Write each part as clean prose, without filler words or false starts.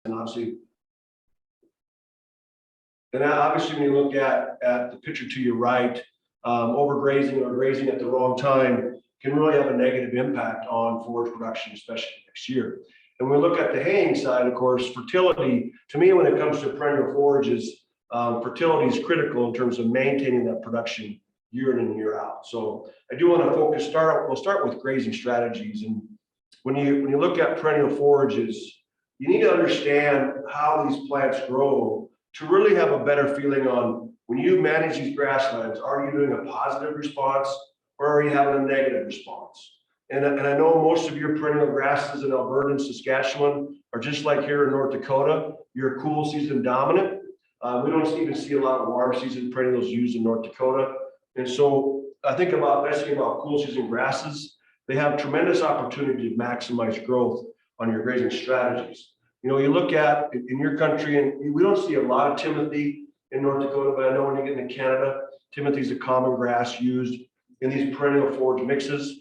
and obviously when you look at the picture to your right, overgrazing or grazing at the wrong time can really have a negative impact on forage production, especially next year. And when we look at the haying side, of course, fertility, to me, when it comes to perennial forages, fertility is critical in terms of maintaining that production year in and year out. So I do want to focus, we'll start with grazing strategies. And when you look at perennial forages, you need to understand how these plants grow to really have a better feeling on when you manage these grasslands, are you doing a positive response or are you having a negative response? And I know most of your perennial grasses in Alberta and Saskatchewan are just like here in North Dakota, you're cool season dominant. We don't even see a lot of warm season perennials used in North Dakota. And so I think about cool season grasses, they have tremendous opportunity to maximize growth on your grazing strategies. You know, you look at in your country, and we don't see a lot of timothy in North Dakota, but I know when you get into Canada, timothy is a common grass used in these perennial forage mixes.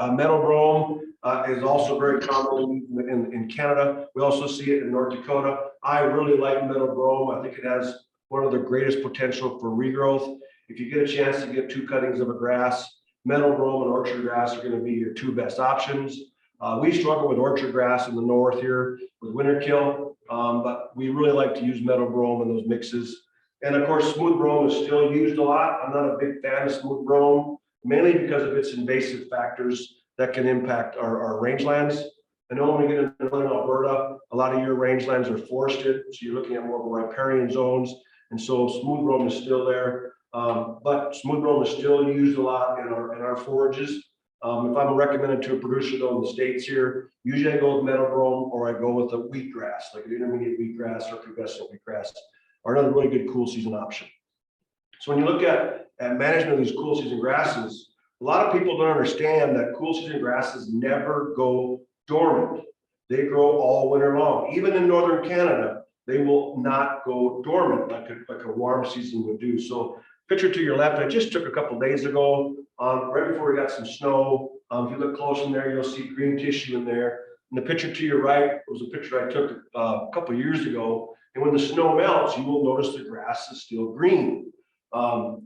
Meadow brome is also very common in Canada. We also see it in North Dakota. I really like meadow brome. I think it has one of the greatest potential for regrowth. If you get a chance to get 2 cuttings of a grass, meadow brome and orchard grass are going to be your 2 best options. We struggle with orchard grass in the north here with winter kill, but we really like to use meadow brome in those mixes. And of course, smooth brome is still used a lot. I'm not a big fan of smooth brome, mainly because of its invasive factors that can impact our rangelands. I know when we get into northern Alberta, a lot of your rangelands are forested, so you're looking at more riparian zones, and so smooth brome is still there. But smooth brome is still used a lot in our forages. If I'm recommended to a producer though in the States here, usually I go with meadow brome or I go with a wheatgrass, like an intermediate wheatgrass or pubescent wheatgrass, or another really good cool season option. So when you look at management of these cool season grasses, a lot of people don't understand that cool season grasses never go dormant. They grow all winter long. Even in northern Canada, they will not go dormant like a warm season would do. So picture to your left, I just took a couple of days ago, right before we got some snow. If you look close in there, you'll see green tissue in there. And the picture to your right was a picture I took a couple of years ago. And when the snow melts, you will notice the grass is still green.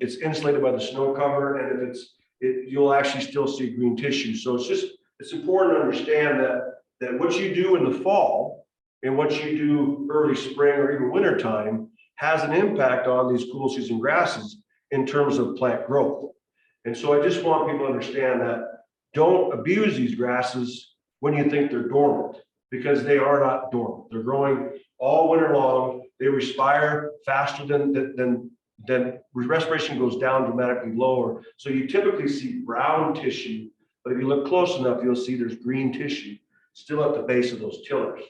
It's insulated by the snow cover, and if you'll actually still see green tissue. So it's important to understand that what you do in the fall and what you do early spring or even winter time has an impact on these cool season grasses in terms of plant growth. And so I just want people to understand that don't abuse these grasses when you think they're dormant, because they are not dormant. They're growing all winter long. They respire faster than respiration goes down dramatically lower. So you typically see brown tissue, but if you look close enough, you'll see there's green tissue still at the base of those tillers.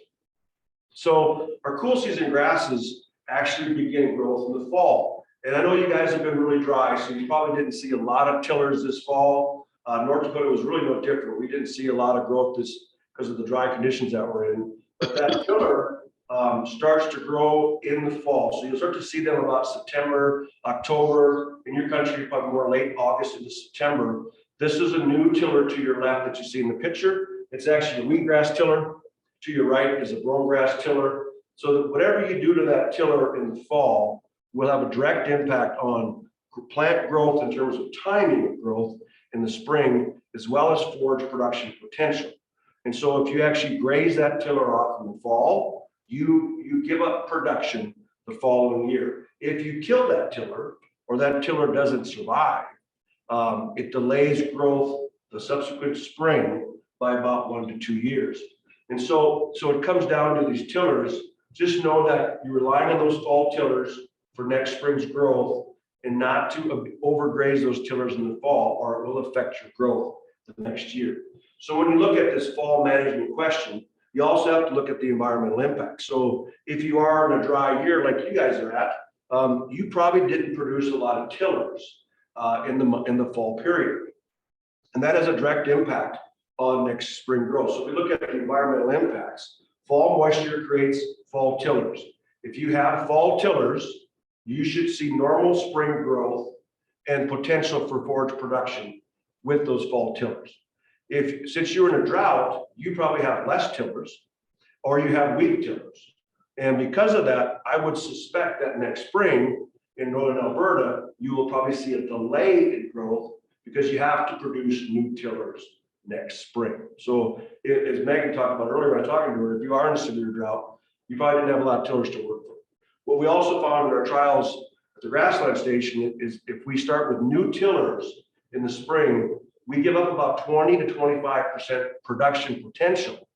So our cool season grasses actually begin growth in the fall. And I know you guys have been really dry, so you probably didn't see a lot of tillers this fall. North Dakota was really no different. We didn't see a lot of growth because of the dry conditions that we're in. But that tiller starts to grow in the fall. So you'll start to see them about September, October. In your country, probably more late August into September. This is a new tiller to your left that you see in the picture. It's actually a wheatgrass tiller. To your right is a brome grass tiller. So that whatever you do to that tiller in the fall will have a direct impact on plant growth in terms of timing of growth in the spring, as well as forage production potential. And so if you actually graze that tiller off in the fall, you give up production the following year. If you kill that tiller or that tiller doesn't survive, it delays growth the subsequent spring by about 1 to 2 years. And so it comes down to these tillers. Just know that you're relying on those fall tillers for next spring's growth and not to overgraze those tillers in the fall, or it will affect your growth the next year. So when you look at this fall management question, you also have to look at the environmental impact. So if you are in a dry year like you guys are at, you probably didn't produce a lot of tillers in the fall period. And that has a direct impact on next spring growth. So if we look at the environmental impacts, fall moisture creates fall tillers. If you have fall tillers, you should see normal spring growth and potential for forage production with those fall tillers. Since you're in a drought, you probably have less tillers, or you have weak tillers. And because of that, I would suspect that next spring in northern Alberta, you will probably see a delay in growth because you have to produce new tillers next spring. So as Megan talked about earlier when I was talking to her, if you are in a severe drought, you probably didn't have a lot of tillers to work with. What we also found in our trials at the grassland station is if we start with new tillers in the spring, we give up about 20 to 25% production potential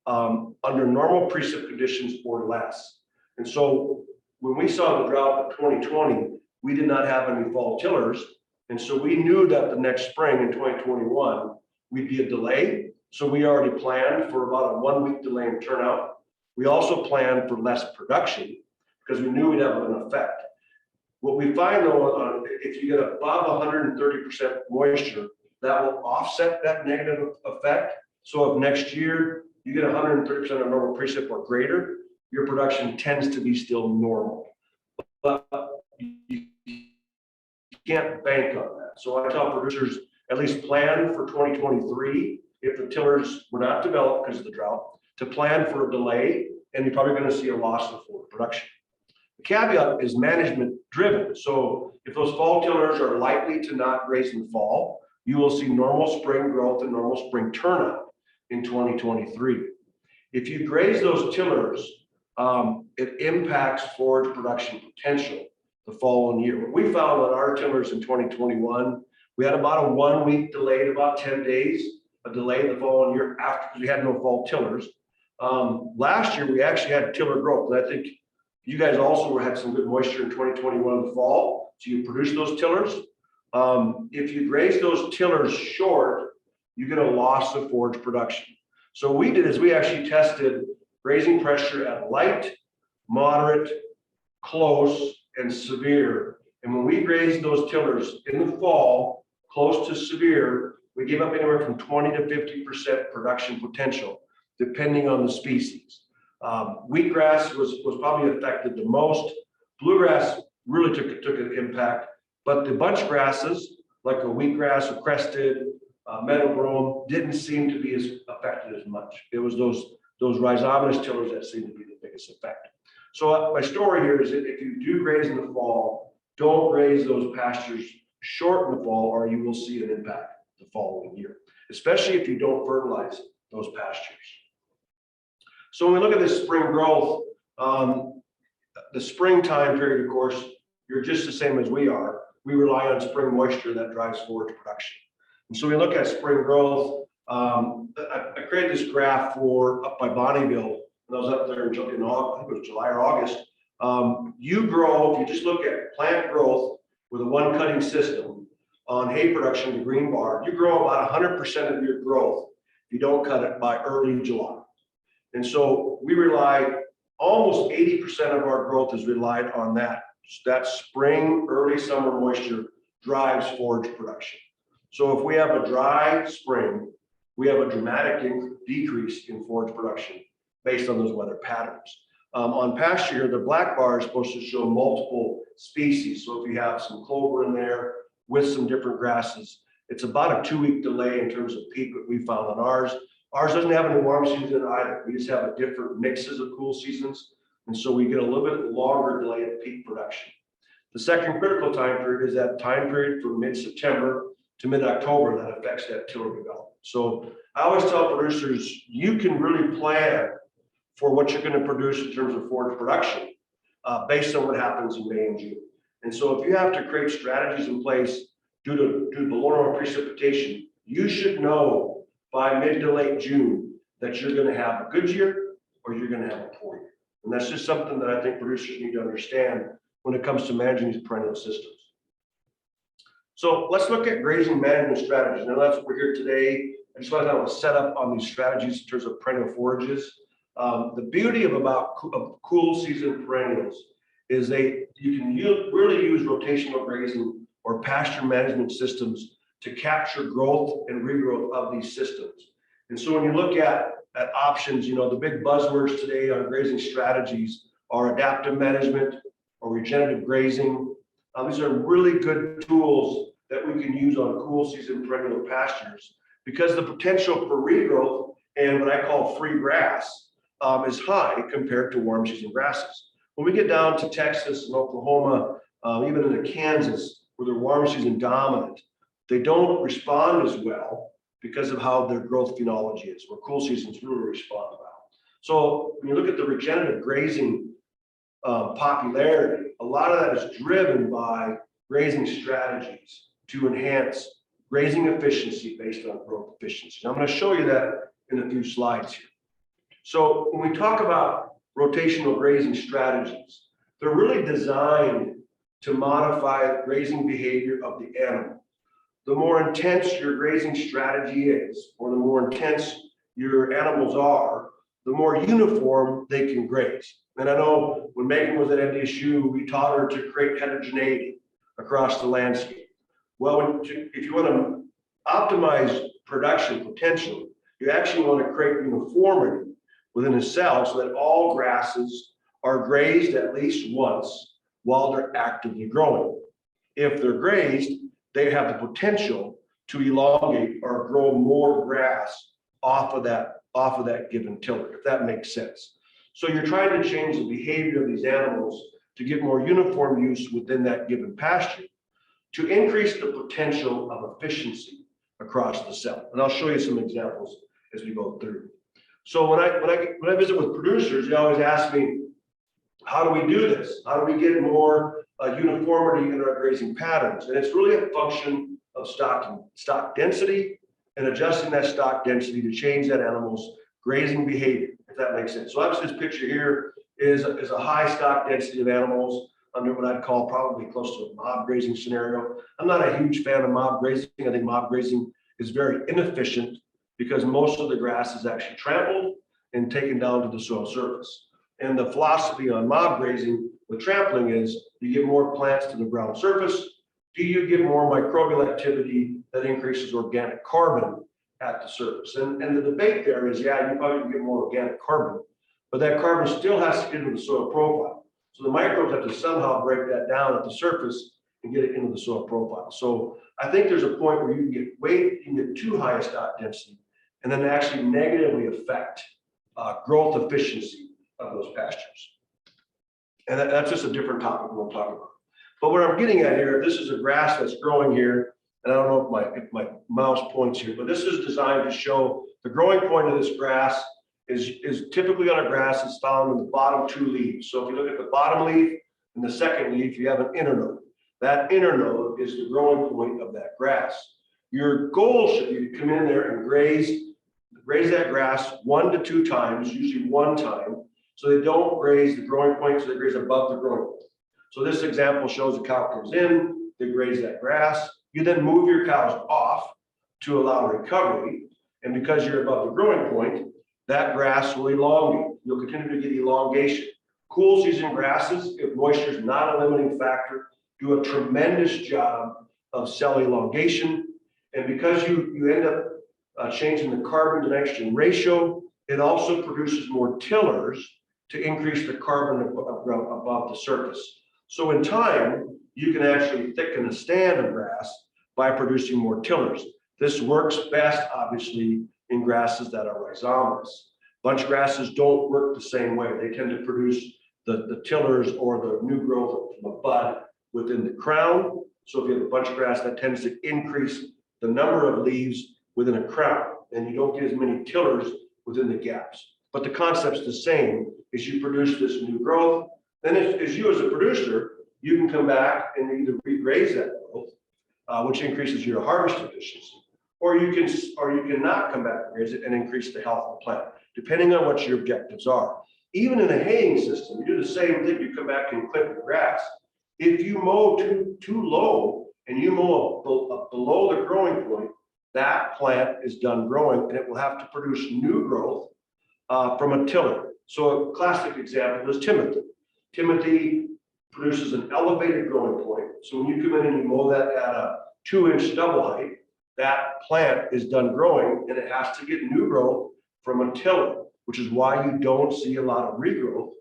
under normal precip conditions or less. And so when we saw the drought of 2020, we did not have any fall tillers. And so we knew that the next spring in 2021, we'd be a delay. So we already planned for about a 1 week delay in turnout. We also planned for less production because we knew we'd have an effect. What we find though, if you get above 130% moisture, that will offset that negative effect. So if next year you get 130% of normal precip or greater, your production tends to be still normal. But you can't bank on that. So I tell producers, at least plan for 2023, if the tillers were not developed because of the drought, to plan for a delay, and you're probably going to see a loss of forward production. The caveat is management driven. So if those fall tillers are likely to not graze in the fall, you will see normal spring growth and normal spring turnout in 2023. If you graze those tillers, it impacts forage production potential the following year. What we found on our tillers in 2021, we had about a 1 week delay, about 10 days, a delay the following year after, because we had no fall tillers. Last year, we actually had tiller growth. And I think you guys also had some good moisture in 2021 in the fall. So you produce those tillers. If you graze those tillers short, you get a loss of forage production. So what we did is we actually tested grazing pressure at light, moderate, close, and severe. And when we grazed those tillers in the fall, close to severe, we gave up anywhere from 20 to 50% production potential, depending on the species. Wheatgrass was probably affected the most. Bluegrass really took an impact, but the bunch grasses, like a wheatgrass or crested, meadow brome, didn't seem to be as affected as much. It was those rhizomatous tillers that seemed to be the biggest effect. So my story here is that if you do graze in the fall, don't graze those pastures short in the fall, or you will see an impact the following year, especially if you don't fertilize those pastures. So when we look at this spring growth, the springtime period, of course, you're just the same as we are. We rely on spring moisture that drives forage production. And so we look at spring growth. I created this graph for up by Bonnieville, and I was up there in I think it was July or August. You grow, if you just look at plant growth with a one cutting system on hay production, the green bar, you grow about 100% of your growth if you don't cut it by early July. And so we rely, almost 80% of our growth is relied on that spring, early summer moisture drives forage production. So if we have a dry spring, we have a dramatic decrease in forage production based on those weather patterns. On pasture, the black bar is supposed to show multiple species. So if you have some clover in there with some different grasses, it's about a 2 week delay in terms of peak that we found on ours. Ours doesn't have any warm season either. We just have a different mixes of cool seasons. And so we get a little bit longer delay at peak production. The second critical time period is that time period from mid-September to mid-October that affects that tiller development. So I always tell producers, you can really plan for what you're going to produce in terms of forage production based on what happens in May and June. And so if you have to create strategies in place due to below normal precipitation, you should know by mid to late June that you're going to have a good year or you're going to have a poor year. And that's just something that I think producers need to understand when it comes to managing these perennial systems. So let's look at grazing management strategies. Now that's what we're here today. I just want to have a setup on these strategies in terms of perennial forages. The beauty of cool season perennials is you can really use rotational grazing or pasture management systems to capture growth and regrowth of these systems. And so when you look at options, the big buzzwords today on grazing strategies are adaptive management or regenerative grazing. These are really good tools that we can use on cool season perennial pastures because the potential for regrowth and what I call free grass is high compared to warm season grasses. When we get down to Texas and Oklahoma, even into Kansas, where they're warm season dominant, they don't respond as well because of how their growth phenology is, where cool seasons really respond well. So when you look at the regenerative grazing popularity, a lot of that is driven by grazing strategies to enhance grazing efficiency based on growth efficiency. I'm going to show you that in a few slides here. So when we talk about rotational grazing strategies, they're really designed to modify grazing behavior of the animal. The more intense your grazing strategy is, or the more intense your animals are, the more uniform they can graze. And I know when Megan was at NDSU, we taught her to create heterogeneity across the landscape. Well, if you want to optimize production potential, you actually want to create uniformity within a cell so that all grasses are grazed at least once while they're actively growing. If they're grazed, they have the potential to elongate or grow more grass off of that given tiller, if that makes sense. So you're trying to change the behavior of these animals to get more uniform use within that given pasture to increase the potential of efficiency across the cell. And I'll show you some examples as we go through. So when I visit with producers, they always ask me, how do we do this? How do we get more uniformity in our grazing patterns? And it's really a function of stock density and adjusting that stock density to change that animal's grazing behavior, if that makes sense. So obviously this picture here is a high stock density of animals under what I'd call probably close to a mob grazing scenario. I'm not a huge fan of mob grazing. I think mob grazing is very inefficient because most of the grass is actually trampled and taken down to the soil surface. And the philosophy on mob grazing with trampling is you get more plants to the ground surface. Do you get more microbial activity that increases organic carbon at the surface? And the debate there is, yeah, you probably get more organic carbon, but that carbon still has to get into the soil profile. So the microbes have to somehow break that down at the surface and get it into the soil profile. So I think there's a point where you can get too high a stock density and then actually negatively affect growth efficiency of those pastures. And that's just a different topic we'll talk about. But what I'm getting at here, this is a grass that's growing here, and I don't know if my mouse points here, but this is designed to show the growing point of this grass is typically on a grass that's found in the bottom two leaves. So if you look at the bottom leaf and the second leaf, you have an internode. That internode is the growing point of that grass. Your goal should be to come in there and graze that grass 1 to 2 times, usually 1 time, so they don't graze the growing point, so they graze above the growing point. So this example shows a cow comes in, they graze that grass. You then move your cows off to allow recovery. And because you're above the growing point, that grass will elongate. You'll continue to get elongation. Cool season grasses, if moisture is not a limiting factor, do a tremendous job of cell elongation. And because you end up changing the carbon to nitrogen ratio, it also produces more tillers to increase the carbon above the surface. So in time, you can actually thicken a stand of grass by producing more tillers. This works best, obviously, in grasses that are rhizomatous. Bunch grasses don't work the same way. They tend to produce the tillers or the new growth from a bud within the crown. So if you have a bunch grass, that tends to increase the number of leaves within a crown, and you don't get as many tillers within the gaps. But the concept's the same. As you produce this new growth, then as you as a producer, you can come back and either regraze that growth, which increases your harvest efficiency, or you can not come back and graze it and increase the health of the plant, depending on what your objectives are. Even in a haying system, you do the same thing. You come back and clip your grass. If you mow too low and you mow below the growing point, that plant is done growing and it will have to produce new growth from a tiller. So a classic example is Timothy. Timothy produces an elevated growing point. So when you come in and you mow that at a 2-inch stubble height, that plant is done growing and it has to get new growth from a tiller, which is why you don't see a lot of regrowth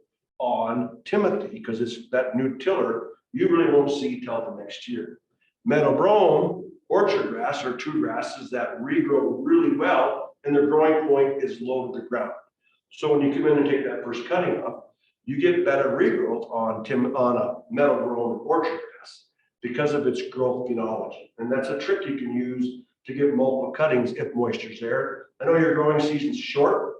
on Timothy, because it's that new tiller you really won't see till the next year. Meadow brome, orchard grass are 2 grasses that regrow really well and their growing point is low to the ground. So when you come in and take that first cutting off, you get better regrowth on a meadow grown orchard grass because of its growth phenology. And that's a trick you can use to get multiple cuttings if moisture's there. I know your growing season's short.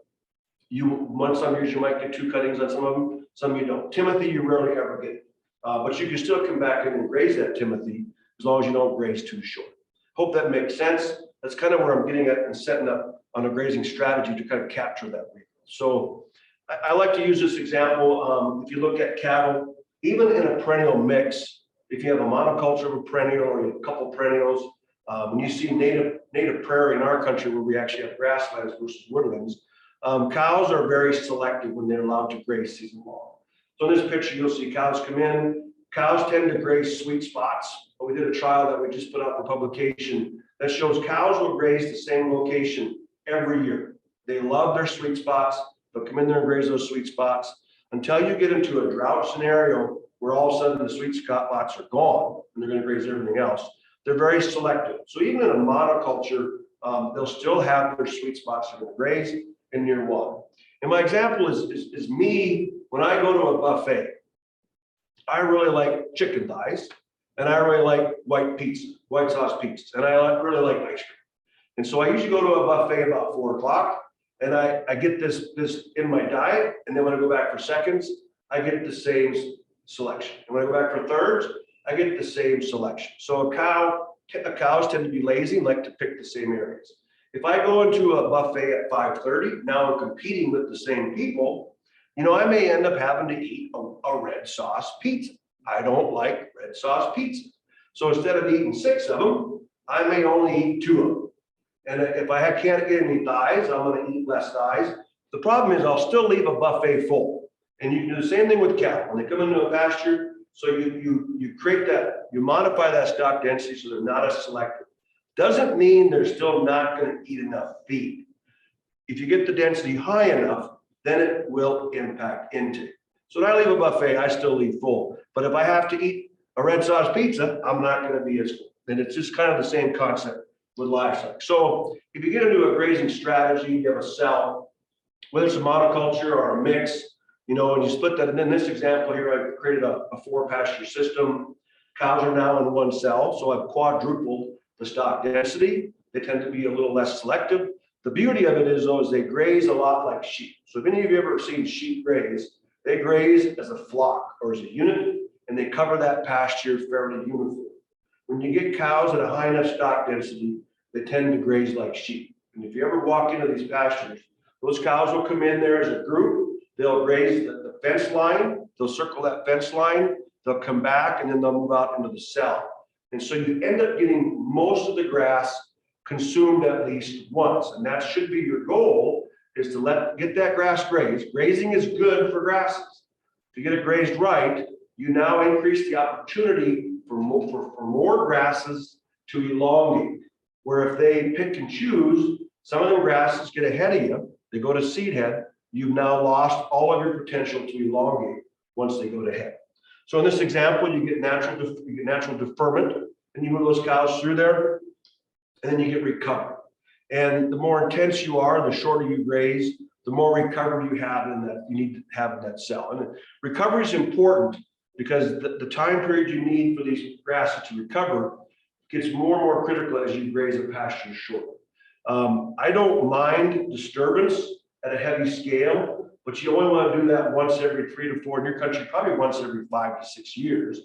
Some years you might get 2 cuttings on some of them, some you don't. Timothy, you rarely ever get. But you can still come back in and graze that Timothy as long as you don't graze too short. Hope that makes sense. That's kind of where I'm getting at and setting up on a grazing strategy to kind of capture that regrowth. So I like to use this example. If you look at cattle, even in a perennial mix, if you have a monoculture of a perennial or you have a couple perennials, when you see native prairie in our country where we actually have grasslands versus woodlands, cows are very selective when they're allowed to graze season long. So in this picture, you'll see cows come in. Cows tend to graze sweet spots. We did a trial that we just put out for publication that shows cows will graze the same location every year. They love their sweet spots. They'll come in there and graze those sweet spots until you get into a drought scenario where all of a sudden the sweet spots are gone and they're going to graze everything else. They're very selective. So even in a monoculture, they'll still have their sweet spots they're going to graze in year one. And my example is me, when I go to a buffet, I really like chicken thighs and I really like white sauce pizza, and I really like ice cream. And so I usually go to a buffet about 4 o'clock and I get this in my diet. And then when I go back for seconds, I get the same selection. And when I go back for thirds, I get the same selection. So cows tend to be lazy and like to pick the same areas. If I go into a buffet at 5:30, now I'm competing with the same people, I may end up having to eat a red sauce pizza. I don't like red sauce pizza. So instead of eating 6 of them, I may only eat 2 of them. And if I can't get any thighs, I'm going to eat less thighs. The problem is I'll still leave a buffet full. And you can do the same thing with cattle. When they come into a pasture, so you create that, you modify that stock density so they're not as selective. Doesn't mean they're still not going to eat enough feed. If you get the density high enough, then it will impact intake. So when I leave a buffet, I still leave full. But if I have to eat a red sauce pizza, I'm not going to be as full. And it's just kind of the same concept with livestock. So if you get into a grazing strategy, you have a cell, whether it's a monoculture or a mix, and you split that. And in this example here, I've created a 4-pasture system. Cows are now in 1 cell, so I've quadrupled the stock density. They tend to be a little less selective. The beauty of it is, though, is they graze a lot like sheep. So if any of you ever seen sheep graze, they graze as a flock or as a unit, and they cover that pasture fairly uniform. When you get cows at a high enough stock density, they tend to graze like sheep. And if you ever walk into these pastures, those cows will come in there as a group. They'll graze the fence line. They'll circle that fence line. They'll come back, and then they'll move out into the cell. And so you end up getting most of the grass consumed at least once. And that should be your goal, is to get that grass grazed. Grazing is good for grasses. If you get it grazed right, you now increase the opportunity for more grasses to elongate. Where if they pick and choose, some of them grasses get ahead of you, they go to seed head, you've now lost all of your potential to elongate once they go to head. So in this example, you get natural deferment, and you move those cows through there, and then you get recovery. And the more intense you are, the shorter you graze, the more recovery you have you need to have in that cell. And recovery is important because the time period you need for these grasses to recover gets more and more critical as you graze a pasture short. I don't mind disturbance at a heavy scale, but you only want to do that once every 3 to 4, in your country, probably once every 5 to 6 years.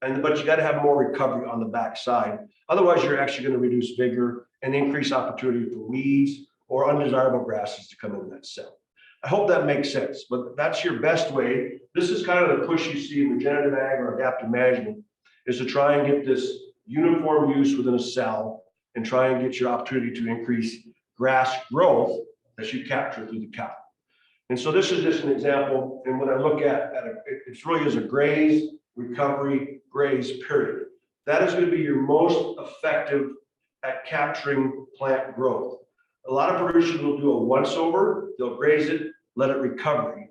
But you got to have more recovery on the backside. Otherwise, you're actually going to reduce vigor and increase opportunity for weeds or undesirable grasses to come in that cell. I hope that makes sense, but that's your best way. This is kind of the push you see in regenerative ag or adaptive management, is to try and get this uniform use within a cell and try and get your opportunity to increase grass growth that you capture through the cow. And so this is just an example. And when I look at it really is a graze, recovery, graze, period. That is going to be your most effective at capturing plant growth. A lot of producers will do a once over, they'll graze it, let it recover.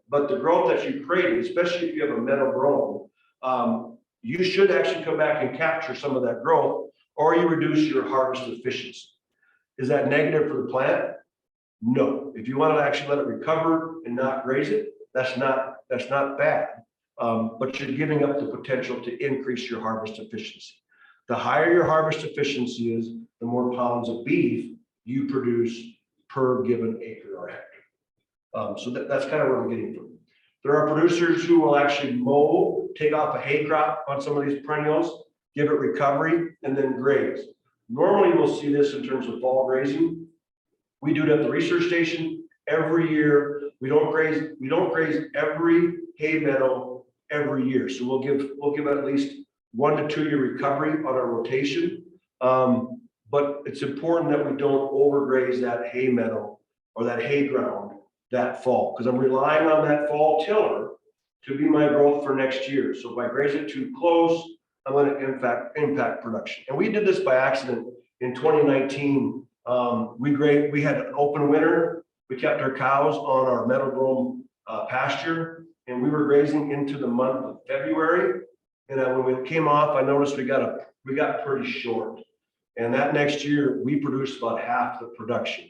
But the growth that you create, especially if you have a meadow grown, you should actually come back and capture some of that growth, or you reduce your harvest efficiency. Is that negative for the plant? No. If you want to actually let it recover and not graze it, that's not bad. But you're giving up the potential to increase your harvest efficiency. The higher your harvest efficiency is, the more pounds of beef you produce per given acre or hectare. So that's kind of where we're getting from. There are producers who will actually mow, take off a hay crop on some of these perennials, give it recovery, and then graze. Normally, we'll see this in terms of fall grazing. We do it at the research station every year. We don't graze every hay meadow every year. So we'll give at least 1 to 2 year recovery on our rotation. But it's important that we don't overgraze that hay meadow or that hay ground that fall, because I'm relying on that fall tiller to be my growth for next year. So if I graze it too close, I'm going to impact production. And we did this by accident in 2019. We had an open winter. We kept our cows on our meadow brome pasture, and we were grazing into the month of February. And when we came off, I noticed we got pretty short. And that next year, we produced about half the production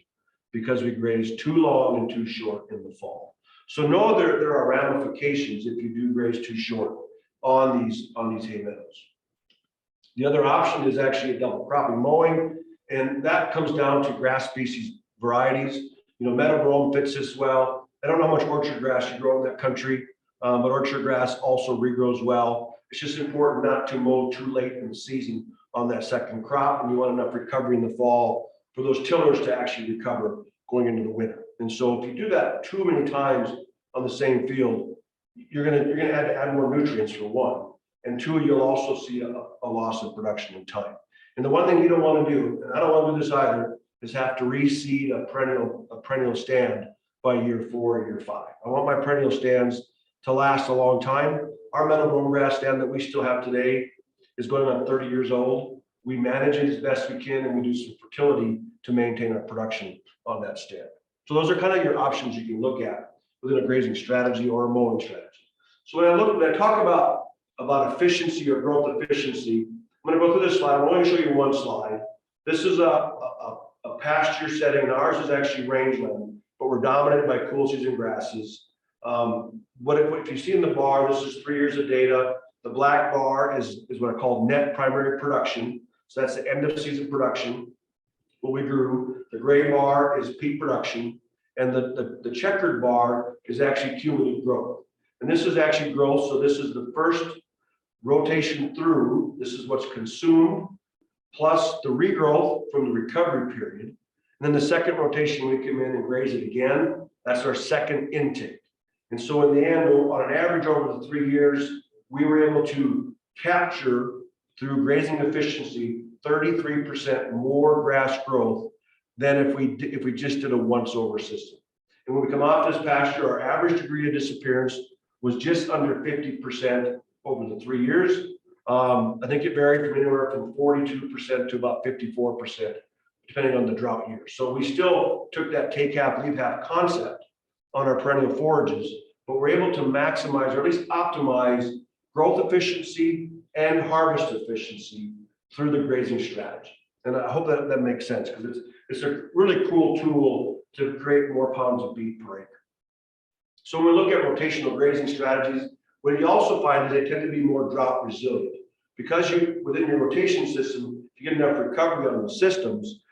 because we grazed too long and too short in the fall. So know there are ramifications if you do graze too short on these hay meadows. The other option is actually a double cropping mowing, and that comes down to grass species varieties. Meadow brome fits this well. I don't know how much orchard grass you grow in that country, but orchard grass also regrows well. It's just important not to mow too late in the season on that second crop, and you want enough recovery in the fall for those tillers to actually recover going into the winter. And so if you do that too many times on the same field, you're gonna have to add more nutrients for one, and two, you'll also see a loss of production in time. And the one thing you don't want to do, and I don't want to do this either, is have to reseed a perennial stand by year 4 or year 5. I want my perennial stands to last a long time. Our meadow brome grass stand that we still have today is going on 30 years old. We manage it as best we can, and we do some fertility to maintain our production on that stand. So those are kind of your options you can look at within a grazing strategy or a mowing strategy. So when I talk about efficiency or growth efficiency, I'm going to go through this slide. I'm only going to show you one slide. This is a pasture setting, and ours is actually rangeland, but we're dominated by cool season grasses. If you see in the bar, this is 3 years of data. The black bar is what I call net primary production. So that's the end of season production, what we grew. The gray bar is peak production, and the checkered bar is actually cumulative growth. And this is actually growth. So this is the first rotation through. This is what's consumed, plus the regrowth from the recovery period. And then the second rotation, we come in and graze it again. That's our second intake. And so in the end, on an average over the 3 years, we were able to capture through grazing efficiency 33% more grass growth than if we just did a once over system. And when we come off this pasture, our average degree of disappearance was just under 50% over the 3 years. I think it varied from anywhere from 42% to about 54%, depending on the drought year. So we still took that take half, leave half concept on our perennial forages, but we're able to maximize or at least optimize growth efficiency and harvest efficiency through the grazing strategy. And I hope that makes sense, because it's a really cool tool to create more pounds of beef per acre. So when we look at rotational grazing strategies, what you also find is they tend to be more drought resilient, because within your rotation system, if you get enough recovery on the systems,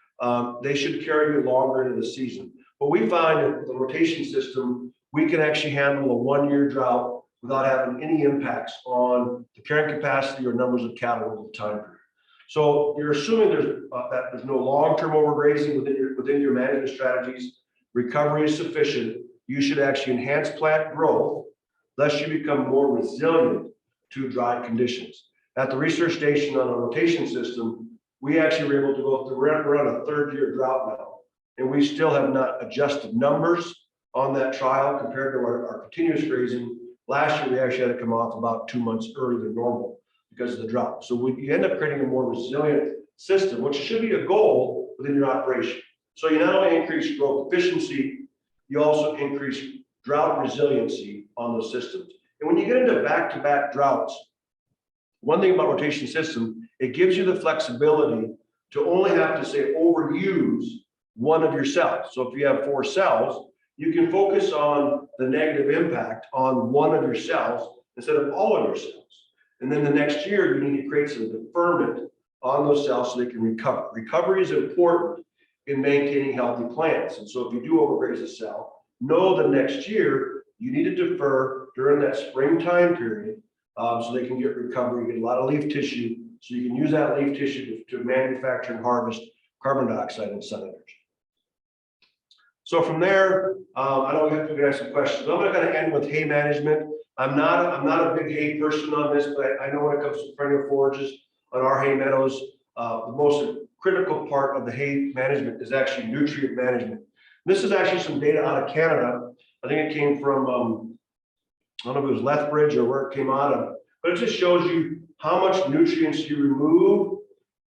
they should carry you longer into the season. But we find that the rotation system, we can actually handle a 1 year drought without having any impacts on the carrying capacity or numbers of cattle over the time period. So you're assuming that there's no long-term overgrazing within your management strategies. Recovery is sufficient. You should actually enhance plant growth, thus you become more resilient to dry conditions. At the research station on a rotation system, we actually were able to go through, we're on a 3rd year drought now, and we still have not adjusted numbers on that trial compared to our continuous grazing. Last year, we actually had to come off about 2 months earlier than normal because of the drought. So you end up creating a more resilient system, which should be a goal within your operation. So you not only increase growth efficiency, you also increase drought resiliency on those systems. And when you get into back-to-back droughts, one thing about rotation system, it gives you the flexibility to only have to say overuse one of your cells. So if you have 4 cells, you can focus on the negative impact on one of your cells instead of all of your cells. And then the next year, you need to create some deferment on those cells so they can recover. Recovery is important in maintaining healthy plants. And so if you do overgraze a cell, know the next year you need to defer during that springtime period so they can get recovery, get a lot of leaf tissue, so you can use that leaf tissue to manufacture and harvest carbon dioxide and sun energy. So from there, I know we have to ask some questions. I'm going to end with hay management. I'm not a big hay person on this, but I know when it comes to perennial forages on our hay meadows, the most critical part of the hay management is actually nutrient management. This is actually some data out of Canada. I think it came from, I don't know if it was Lethbridge or where it came out of, but it just shows you how much nutrients you remove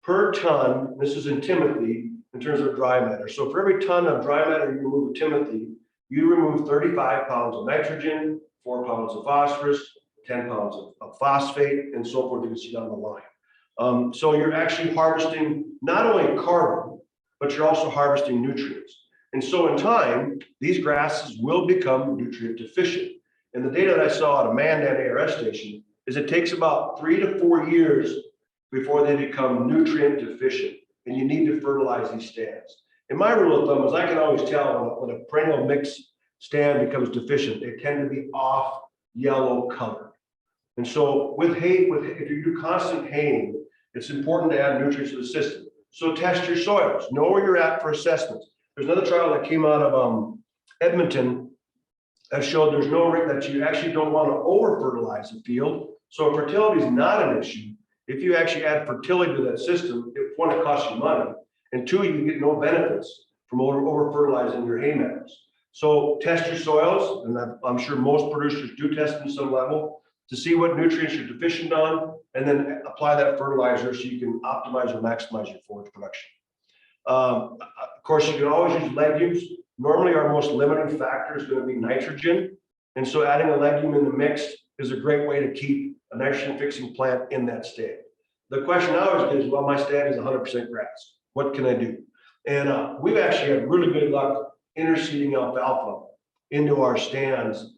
per ton. This is in Timothy in terms of dry matter. So for every ton of dry matter you remove of Timothy, you remove 35 pounds of nitrogen, 4 pounds of phosphorus, 10 pounds of phosphate, and so forth. You can see down the line. So you're actually harvesting not only carbon, but you're also harvesting nutrients. And so in time, these grasses will become nutrient deficient. And the data that I saw at a Mandan ARS station is it takes about 3 to 4 years before they become nutrient deficient, and you need to fertilize these stands. And my rule of thumb is I can always tell when a perennial mix stand becomes deficient, they tend to be off yellow color. And so with hay, if you do constant haying, it's important to add nutrients to the system. So test your soils, know where you're at for assessments. There's another trial that came out of Edmonton that showed there's no that you actually don't want to over fertilize the field. So fertility is not an issue. If you actually add fertility to that system, one, it costs you money, and two, you get no benefits from over fertilizing your hay meadows. So test your soils, and I'm sure most producers do test them some level to see what nutrients you're deficient on, and then apply that fertilizer so you can optimize or maximize your forage production. Of course, you can always use legumes. Normally, our most limiting factor is going to be nitrogen, and so adding a legume in the mix is a great way to keep a nitrogen-fixing plant in that stand. The question I always get is, well, my stand is 100% grass. What can I do? And we've actually had really good luck interseeding alfalfa into our stands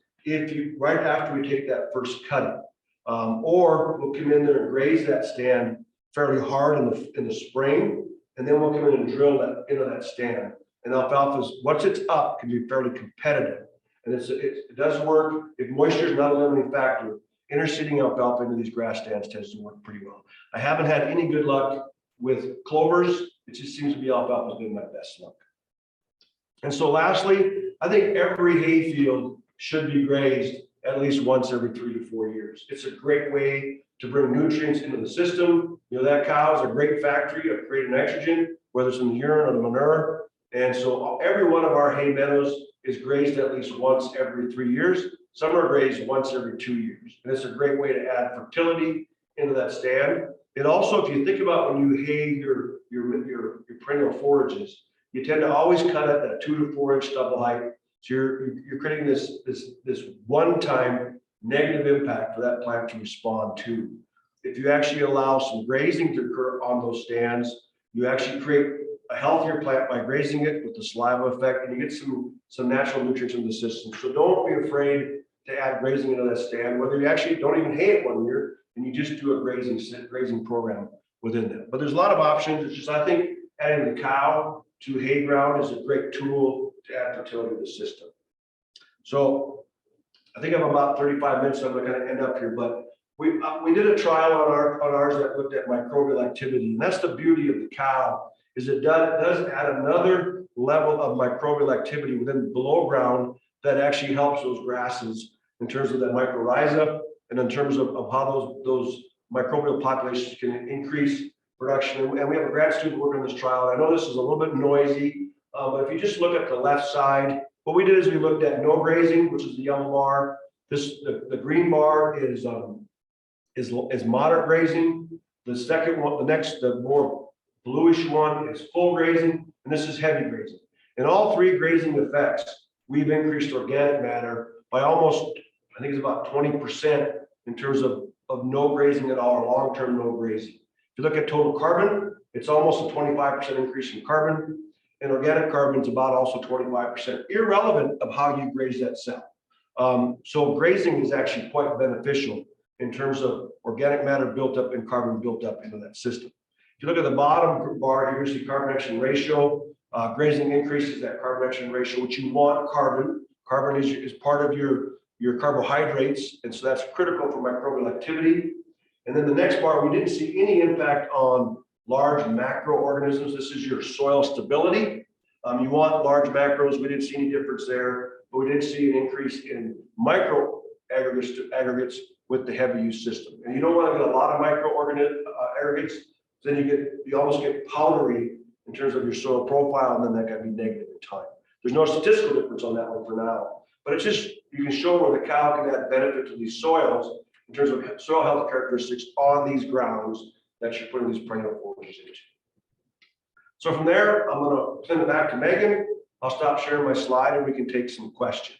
right after we take that first cutting. Or we'll come in there and graze that stand fairly hard in the spring, and then we'll come in and drill that into that stand. And alfalfa's, once it's up, can be fairly competitive. And it does work. If moisture is not a limiting factor, interseeding alfalfa into these grass stands tends to work pretty well. I haven't had any good luck with clovers. It just seems to be alfalfa's been my best luck. And so lastly, I think every hay field should be grazed at least once every 3 to 4 years. It's a great way to bring nutrients into the system. You know, that cow is a great factory of creating nitrogen, whether it's in the urine or the manure. And so every one of our hay meadows is grazed at least once every 3 years. Some are grazed once every 2 years. And it's a great way to add fertility into that stand. And also, if you think about when you hay your perennial forages, you tend to always cut at that 2 to 4 inch stubble height. So you're creating this one-time negative impact for that plant to respond to. If you actually allow some grazing to occur on those stands, you actually create a healthier plant by grazing it with the saliva effect, and you get some natural nutrients in the system. So don't be afraid to add grazing into that stand, whether you actually don't even hay it 1 year and you just do a grazing program within that. But there's a lot of options. It's just, I think adding the cow to hay ground is a great tool to add fertility to the system. So I think I'm about 35 minutes, so I'm not going to end up here, but we did a trial on ours that looked at microbial activity, and that's the beauty of the cow, is it does add another level of microbial activity within below ground that actually helps those grasses in terms of that mycorrhiza and in terms of how those microbial populations can increase production. And we have a grad student working on this trial. I know this is a little bit noisy, but if you just look at the left side, what we did is we looked at no grazing, which is the yellow bar. The green bar is moderate grazing. The second one, the more bluish one is full grazing, and this is heavy grazing. In all three grazing effects, we've increased organic matter by almost, I think it's about 20% in terms of no grazing at all, or long-term no grazing. If you look at total carbon, it's almost a 25% increase in carbon. and organic carbon is about also 25%, irrelevant of how you graze that cell. So grazing is actually quite beneficial in terms of organic matter built up and carbon built up into that system. If you look at the bottom bar here, you see carbon nitrogen ratio. Grazing increases that carbon nitrogen ratio, which you want carbon. Carbon is part of your carbohydrates, and so that's critical for microbial activity. And then the next bar, we didn't see any impact on large macroorganisms. This is your soil stability. You want large macros. We didn't see any difference there, but we did see an increase in micro aggregates with the heavy use system. And you don't want to get a lot of aggregates. Then you almost get powdery in terms of your soil profile, and then that can be negative in time. There's no statistical difference on that one for now, but it's just, you can show where the cow can add benefit to these soils in terms of soil health characteristics on these grounds that you're putting these perennial forages into. So from there, I'm going to send it back to Megan. I'll stop sharing my slide and we can take some questions.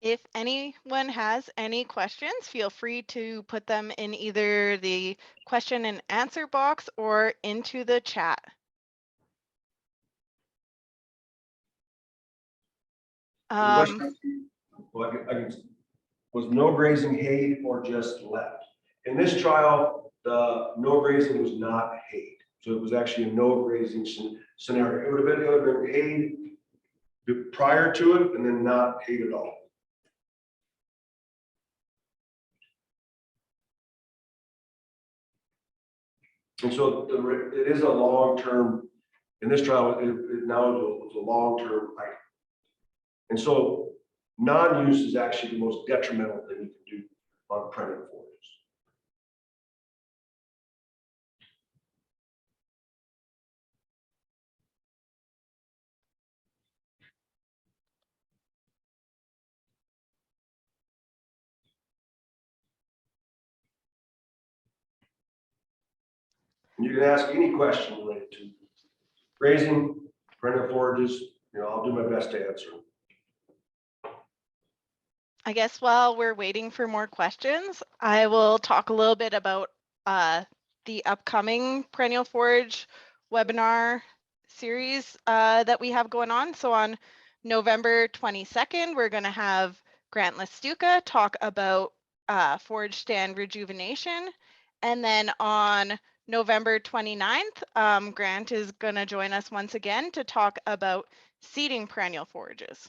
If anyone has any questions, feel free to put them in either the question and answer box or into the chat. Was no grazing hayed or just left? In this trial, the no grazing was not hayed. So it was actually a no grazing scenario. It would have been hayed prior to it and then not hayed at all. And so it is a long-term, in this trial, it now is a long-term item. And so non-use is actually the most detrimental thing you can do on perennial forages. And you can ask any question related to grazing, perennial forages. You know, I'll do my best to answer them. I guess while we're waiting for more questions, I will talk a little bit about the upcoming Perennial Forage webinar series that we have going on. So on November 22nd, we're going to have Grant Lestuka talk about forage stand rejuvenation. And then on November 29th, Grant is going to join us once again to talk about seeding perennial forages.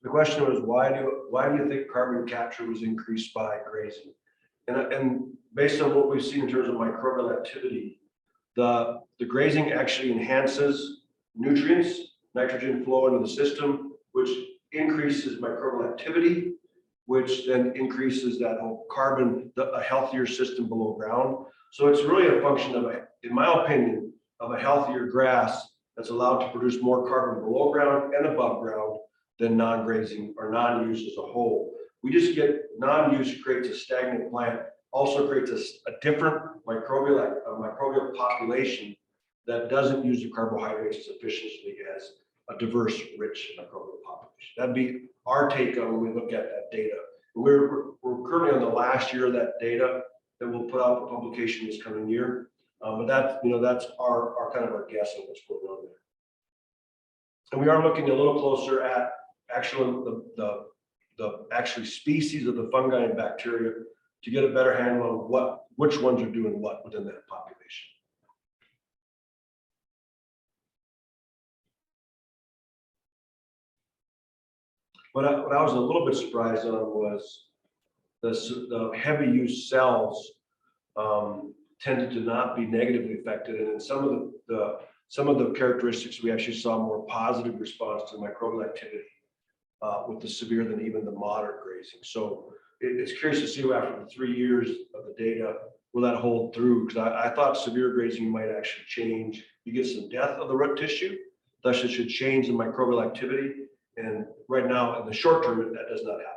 The question was, why do you think carbon capture was increased by grazing? And based on what we've seen in terms of microbial activity, the grazing actually enhances nutrients, nitrogen flow into the system, which increases microbial activity, which then increases that whole carbon, a healthier system below ground. So it's really a function of, in my opinion, of a healthier grass that's allowed to produce more carbon below ground and above ground than non-grazing or non-use as a whole. We just get non-use creates a stagnant plant, also creates a different microbial population that doesn't use the carbohydrates as efficiently as a diverse, rich microbial population. That'd be our take on when we look at that data. We're currently on the last year of that data that we'll put out for publication this coming year. But that's our kind of our guess on what's going on there. And we are looking a little closer at actually the actually species of the fungi and bacteria to get a better handle on which ones are doing what within that population. What I was a little bit surprised on was the heavy use cells tended to not be negatively affected, and in some of the characteristics we actually saw more positive response to microbial activity with the severe than even the moderate grazing. So it's curious to see after the 3 years of the data, will that hold through? Because I thought severe grazing might actually change. You get some death of the root tissue, thus it should change the microbial activity. And right now, in the short term, that does not happen.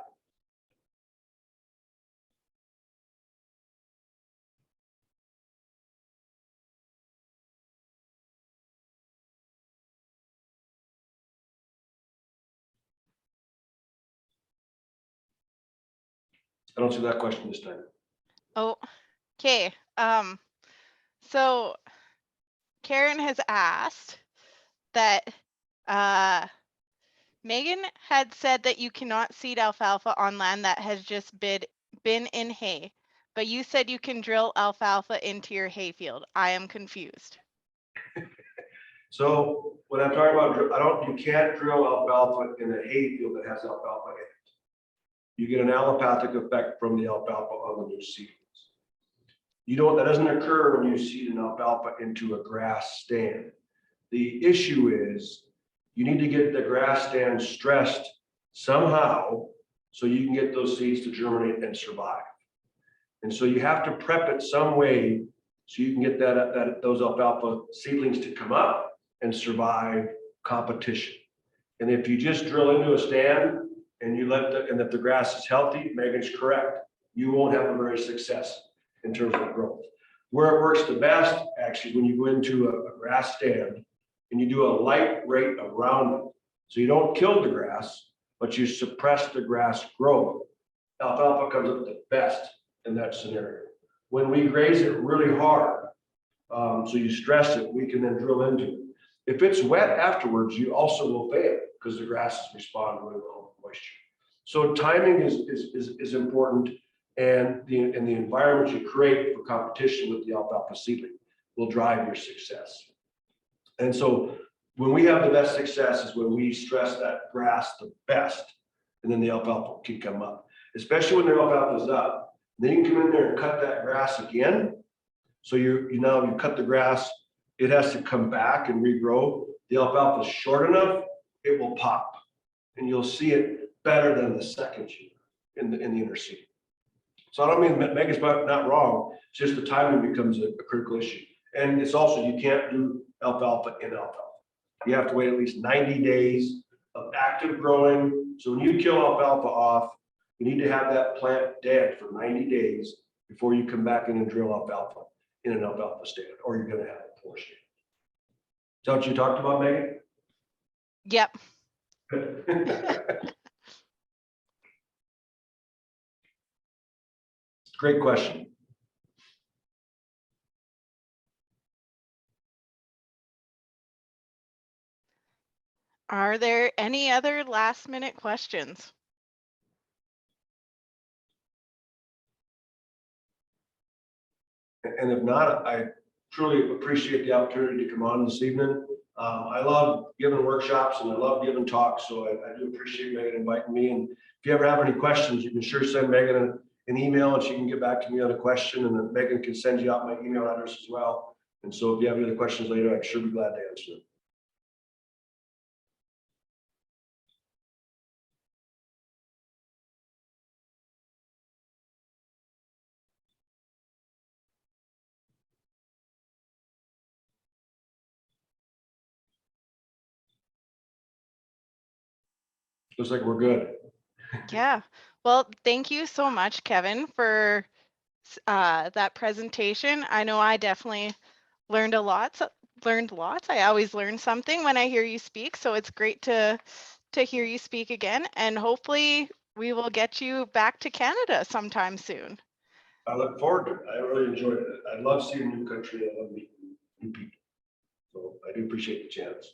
I don't see that question this time. Oh, okay. So Karen has asked that Megan had said that you cannot seed alfalfa on land that has just been in hay, but you said you can drill alfalfa into your hayfield. I am confused. So when I'm talking about, you can't drill alfalfa in a hay field that has alfalfa in it. You get an allopathic effect from the alfalfa on the new seedlings. That doesn't occur when you seed an alfalfa into a grass stand. The issue is you need to get the grass stand stressed somehow so you can get those seeds to germinate and survive. And so you have to prep it some way so you can get those alfalfa seedlings to come up and survive competition. And if you just drill into a stand and and if the grass is healthy, Megan's correct, you won't have a very success in terms of growth. Where it works the best, actually, is when you go into a grass stand and you do a light rate around it. So you don't kill the grass, but you suppress the grass growth. Alfalfa comes up the best in that scenario. When we graze it really hard, so you stress it, we can then drill into it. If it's wet afterwards, you also will fail because the grasses respond really well to moisture. So timing is important, and the environment you create for competition with the alfalfa seedling will drive your success. And so when we have the best success is when we stress that grass the best, and then the alfalfa can come up, especially when the alfalfa is up. Then you can come in there and cut that grass again. So you cut the grass, it has to come back and regrow. The alfalfa is short enough, it will pop, and you'll see it better than the second year in the inner seed. So I don't mean Megan's not wrong, it's just the timing becomes a critical issue. And it's also, you can't do alfalfa in alfalfa. You have to wait at least 90 days of active growing. So when you kill alfalfa off, you need to have that plant dead for 90 days before you come back in and drill alfalfa in an alfalfa stand, or you're going to have a poor stand. Is that what you talked about, Megan? Yep. Great question. Are there any other last minute questions? And if not, I truly appreciate the opportunity to come on this evening. I love giving workshops and I love giving talks, so I do appreciate Megan inviting me. And if you ever have any questions, you can sure send Megan an email and she can get back to me on a question, and then Megan can send you out my email address as well. And so if you have any other questions later, I'd sure be glad to answer them. Looks like we're good. Yeah. Well, thank you so much, Kevin, for that presentation. I know I definitely learned lots. I always learn something when I hear you speak, so it's great to hear you speak again, and hopefully we will get you back to Canada sometime soon. I look forward to it. I really enjoyed it. I love seeing new country. I love meeting new people. So I do appreciate the chance.